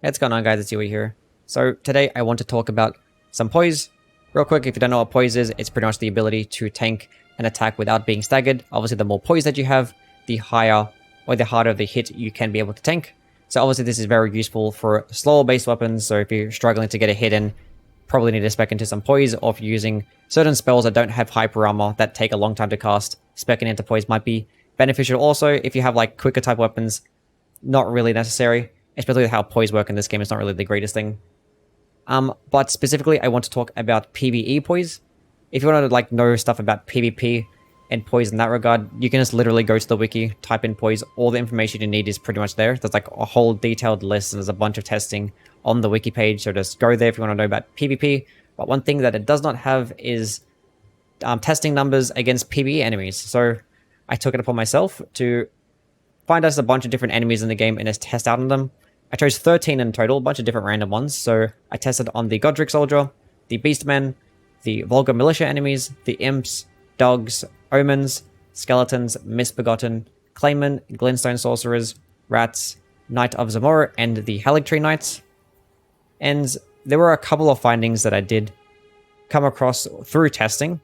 What's going on, guys? It's Yui here. So today I want to talk about some poise. Real quick, if you don't know what poise is, it's pretty much the ability to tank an attack without being staggered. Obviously, the more poise that you have, the higher or the harder the hit you can be able to tank. So obviously this is very useful for slower based weapons. So if you're struggling to get a hit in, probably need to spec into some poise, or if you're using certain spells that don't have hyper armor that take a long time to cast, specking into poise might be beneficial. Also, if you have like quicker type weapons, not really necessary. Especially with how poise work in this game, it's not really the greatest thing. But specifically, I want to talk about PvE poise. If you want to like know stuff about PvP and poise in that regard, you can just literally go to the wiki, type in poise. All the information you need is pretty much there. There's like a whole detailed list, and there's a bunch of testing on the wiki page. So just go there if you want to know about PvP. But one thing that it does not have is testing numbers against PvE enemies. So I took it upon myself to find us a bunch of different enemies in the game and just test out on them. I chose 13 in total, a bunch of different random ones. So I tested on the Godric Soldier, the Beastmen, the Vulgar Militia enemies, the Imps, Dogs, Omens, Skeletons, Misbegotten, Claymen, Glintstone Sorcerers, Rats, Knight of Zamora, and the Haligtree Knights. And there were a couple of findings that I did come across through testing.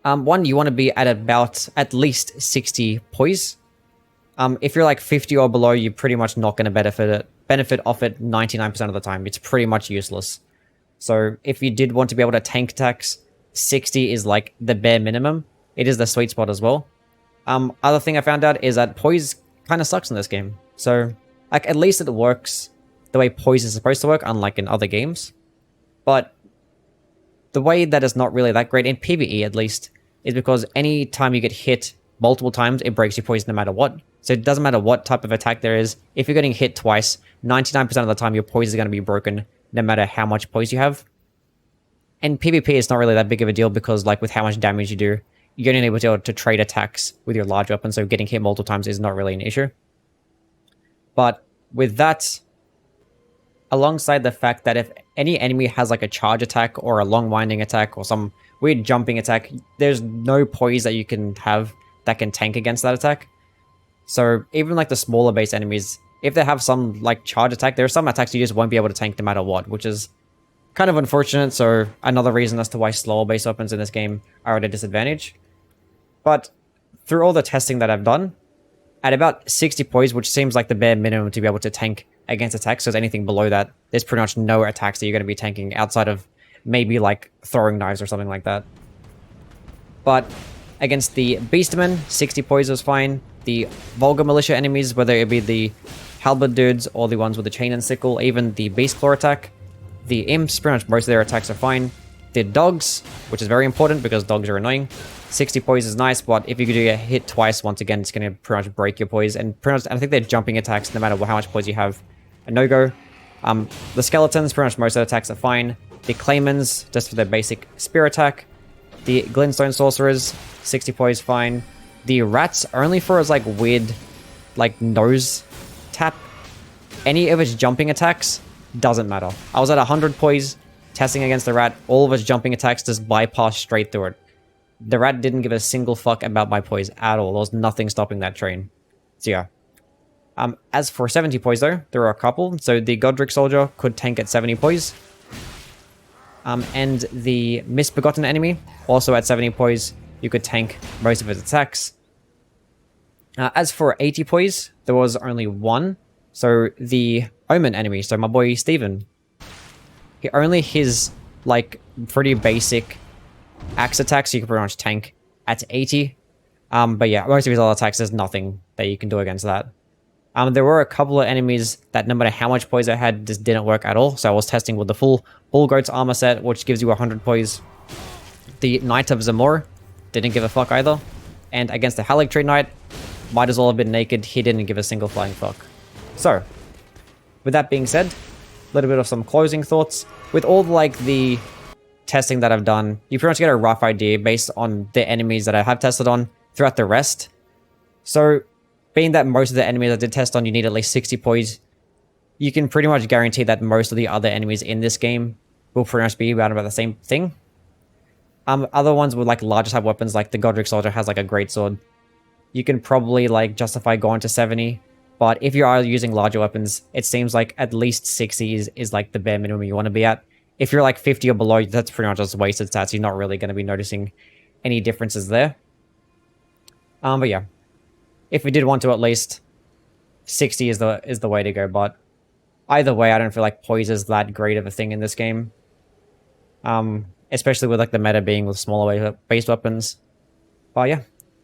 One, you want to be at about at least 60 poise. If you're like 50 or below, you're pretty much not going to benefit off it 99% of the time. It's pretty much useless. So if you did want to be able to tank attacks, 60 is like the bare minimum. It is the sweet spot as well. Other thing I found out is that poise kind of sucks in this game. So like at least it works the way poise is supposed to work, unlike in other games. But the way that it's not really that great in PvE at least is because any time you get hit multiple times, it breaks your poise no matter what. So it doesn't matter what type of attack there is. If you're getting hit twice, 99% of the time your poise is going to be broken no matter how much poise you have. And PvP is not really that big of a deal because like with how much damage you do, you're only able to trade attacks with your large weapon, so getting hit multiple times is not really an issue. But with that, alongside the fact that if any enemy has like a charge attack or a long winding attack or some weird jumping attack, there's no poise that you can have that can tank against that attack. So even like the smaller base enemies, if they have some like charge attack, there are some attacks you just won't be able to tank no matter what, which is kind of unfortunate. So another reason as to why slower base weapons in this game are at a disadvantage. But through all the testing that I've done, at about 60 poise, which seems like the bare minimum to be able to tank against attacks, so anything below that, there's pretty much no attacks that you're going to be tanking outside of maybe like throwing knives or something like that. But against the Beastmen, 60 poise was fine. The Vulgar Militia enemies, whether it be the Halberd dudes or the ones with the chain and sickle, even the Beast Claw attack. The Imps, pretty much most of their attacks are fine. The Dogs, which is very important because dogs are annoying. 60 poise is nice, but if you could get hit twice, once again, it's going to pretty much break your poise. And pretty much, I think they're jumping attacks, no matter how much poise you have, a no-go. The Skeletons, pretty much most of the attacks are fine. The Claymans, just for their basic spear attack. The Glintstone Sorcerers, 60 poise, fine. The Rats, only for its like weird, like nose tap. Any of its jumping attacks, doesn't matter. I was at 100 poise, testing against the Rat. All of its jumping attacks just bypass straight through it. The Rat didn't give a single fuck about my poise at all. There was nothing stopping that train. So yeah. As for 70 poise though, there are a couple. So the Godric Soldier could tank at 70 poise. And the Misbegotten enemy, also at 70 poise, you could tank most of its attacks. As for 80 poise, there was only one. So the Omen enemy, so my boy Steven. His like pretty basic axe attacks you can pretty much tank at 80. But yeah, most of his other attacks, there's nothing that you can do against that. There were a couple of enemies that no matter how much poise I had, just didn't work at all. So I was testing with the full Bull Goat's armor set, which gives you 100 poise. The Knight of Zamora didn't give a fuck either. And against the Haligtree Knight, might as well have been naked. He didn't give a single flying fuck. So, with that being said, a little bit of some closing thoughts. With all like the testing that I've done, you pretty much get a rough idea based on the enemies that I have tested on throughout the rest. So, being that most of the enemies I did test on, you need at least 60 poise, you can pretty much guarantee that most of the other enemies in this game will pretty much be about the same thing. Other ones with like larger type weapons, like the Godric Soldier has like a great sword. You can probably like justify going to 70. But if you are using larger weapons, it seems like at least 60 is like the bare minimum you want to be at. If you're like 50 or below, that's pretty much just wasted stats. You're not really going to be noticing any differences there. But yeah, if we did want to, at least 60 is the way to go. But either way, I don't feel like poise is that great of a thing in this game. Especially with like the meta being with smaller base weapons. But yeah,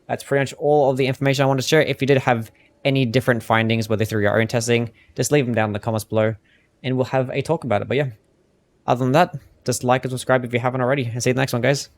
that's pretty much all of the information I wanted to share. If you did have any different findings, whether through your own testing, just leave them down in the comments below and we'll have a talk about it. But yeah, other than that, just like and subscribe if you haven't already, and see you in the next one, guys.